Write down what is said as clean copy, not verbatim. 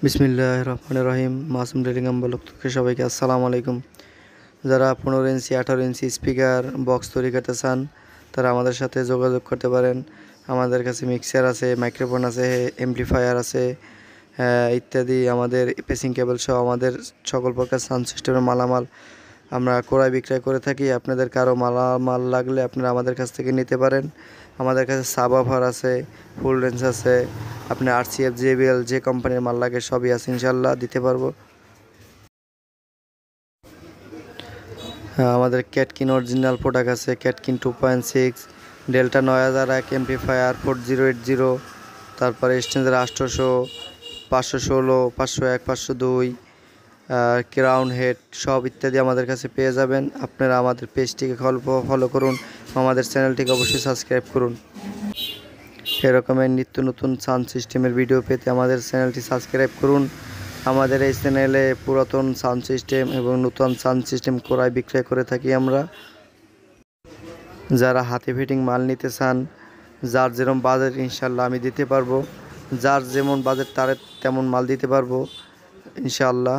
বিসমিল্লাহির রহমানির রহিম। মাসুম ডেলিং আম্বালক থেকে সবাইকে আসসালামু আলাইকুম। যারা 15 ইঞ্চি 18 ইঞ্চি স্পিকার বক্স তৈরি করতে চান তারা আমাদের সাথে যোগাযোগ করতে পারেন। আমাদের কাছে মিক্সার আছে, মাইক্রোফোন আছে, এমপ্লিফায়ার আছে, ইত্যাদি। আমাদের পেসিং কেবল সহ আমাদের সকল প্রকার সাউন্ড সিস্টেমের মালামাল আমরা ক্রয় বিক্রয় করে থাকি। আপনাদের কারো মালামাল লাগলে আপনারা আমাদের কাছ থেকে নিতে পারেন। আমাদের কাছে সাবওয়ুফার আছে, ফুল রেঞ্জ আছে, আপনি RCF JBL যে কোম্পানির মাল লাগে সবই আছে, ইনশাল্লাহ দিতে পারবো। আমাদের ক্যাটকিন অরিজিনাল প্রোডাক্ট আছে, ক্যাটকিন 2.6, ডেল্টা 9001, এমপ্লিফায়ার 4080, তারপরে স্টেঞ্জার 800, 516, 501, 502, ক্রাউন হেড সব ইত্যাদি আমাদের কাছে পেয়ে যাবেন। আপনারা আমাদের পেজটিকে ফলো করুন, আমাদের চ্যানেলটিকে অবশ্যই সাবস্ক্রাইব করুন। এরকমের নিত্য নতুন সাউন্ড সিস্টেমের ভিডিও পেতে আমাদের চ্যানেলটি সাবস্ক্রাইব করুন। আমাদের এই চ্যানেলে পুরাতন সাউন্ড সিস্টেম এবং নতুন সাউন্ড সিস্টেম ক্রয় বিক্রয় করে থাকি আমরা। যারা হাতে ফিটিং মাল নিতে চান, যার যেরকম বাজেট ইনশাল্লাহ আমি দিতে পারবো, যার যেমন বাজেট তার তেমন মাল দিতে পারবো ইনশাআল্লাহ।